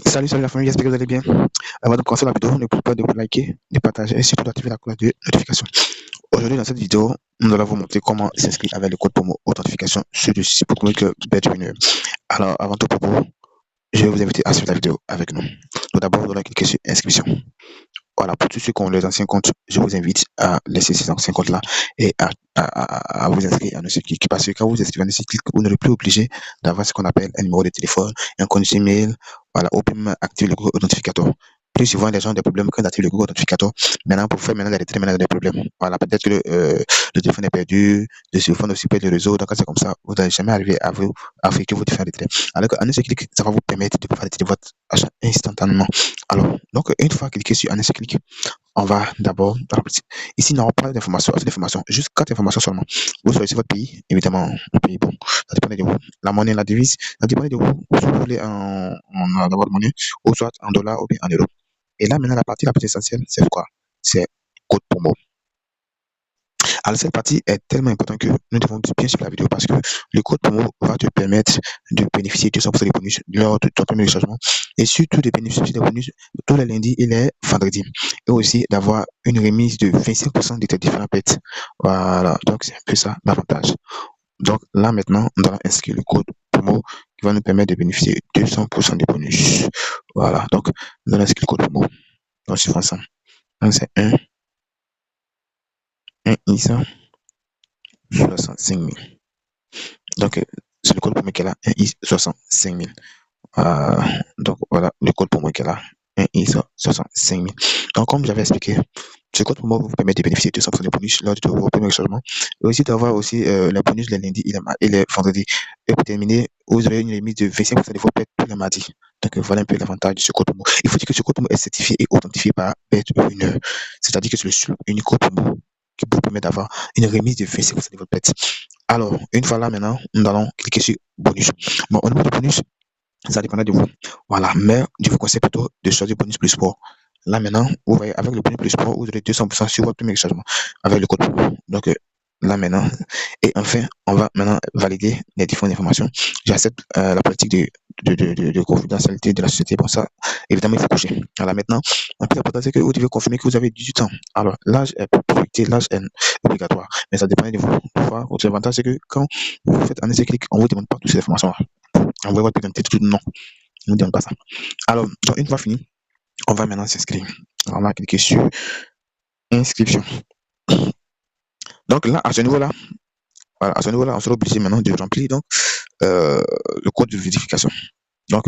Salut la famille, j'espère que vous allez bien. Avant de commencer la vidéo, n'oubliez pas de vous liker, de partager et surtout d'activer la cloche de notification. Aujourd'hui, dans cette vidéo, nous allons vous montrer comment s'inscrire avec le code promo authentification sur le site Pokémon BetWinner. Alors, avant tout propos, je vais vous inviter à suivre la vidéo avec nous. Tout d'abord, vous allez cliquer sur inscription. Voilà, pour tous ceux qui ont les anciens comptes, je vous invite à laisser ces anciens comptes-là et à vous inscrire à ne clic. Parce que quand vous inscrivez à ne clic, vous n'êtes plus obligé d'avoir ce qu'on appelle un numéro de téléphone, un compte email, voilà, ou même activer le Google Authentificator. Plus souvent, les gens ont des problèmes quand ils activent le Google Authentificator. Maintenant, pour faire maintenant des traits, maintenant des problèmes. Voilà, peut-être que le téléphone est perdu, le téléphone aussi perd le réseau. Donc, quand c'est comme ça, vous n'allez jamais arriver à faire que vous faire des traits. Alors qu'en un seul clic, ça va vous permettre de faire des votre achat instantanément. Alors, donc, une fois cliqué sur un seul clic, on va d'abord ici, il n'y aura pas d'informations, juste 4 informations seulement. Vous choisissez votre pays, évidemment, un pays bon, ça dépend de vous. La monnaie, la devise, ça dépend de vous. Si vous voulez en avoir de monnaie, ou soit en dollars ou bien en euros. Et là, maintenant, la partie la plus essentielle, c'est quoi? C'est code promo. Alors, cette partie est tellement importante que nous devons bien suivre la vidéo parce que le code promo va te permettre de bénéficier de 100% des bonus lors de ton premier chargement et surtout de bénéficier des bonus tous les lundis et les vendredis. Et aussi d'avoir une remise de 25% de tes différents pets. Voilà, donc c'est un peu ça l'avantage. Donc là, maintenant, nous allons inscrire le code promo qui va nous permettre de bénéficier de 200% des bonus. Voilà, donc nous allons inscrire le code promo. Donc, c'est ensemble. Donc, c'est 1 ISA 65 000. Donc, c'est le code promo qui est là, 1 ISA 65 000. Donc, voilà le code promo qui est là, 1 ISA 65 000. Donc, comme j'avais expliqué, ce code promo vous permet de bénéficier de 200% de bonus lors de vos premiers chargements et aussi d'avoir aussi les bonus les lundis et les vendredis. Et pour terminer, vous aurez une limite de 25% de vos paiements tous les mardis. Donc, voilà un peu l'avantage de ce code promo. Il faut dire que ce code promo est certifié et authentifié par BetWinner. C'est-à-dire que c'est le seul unique code promo qui vous permet d'avoir une remise de 25% de votre pet. Alors, une fois là maintenant, nous allons cliquer sur bonus. Bon, au niveau de bonus, ça dépendra de vous. Voilà, mais je vous conseille plutôt de choisir bonus plus sport. Là maintenant, vous voyez, avec le bonus plus sport, vous aurez 200% sur votre premier chargement avec le code promo. Donc, là maintenant, et enfin, on va maintenant valider les différentes informations. J'accepte la politique de confidentialité de la société. Bon, ça, évidemment, il faut coucher. Alors maintenant, un plus important, c'est que vous devez confirmer que vous avez 18 ans. Alors, l'âge est priorité, l'âge est obligatoire, mais ça dépend de vous. Votre avantage, c'est que quand vous faites un essai clic, on ne vous demande pas toutes ces informations. Envoyez votre identité tout de nom. On ne demande pas ça. Alors, donc, une fois fini, on va maintenant s'inscrire. On va cliquer sur inscription. Donc là, à ce niveau-là, voilà, on sera obligé maintenant de remplir donc, le code de vérification. Donc,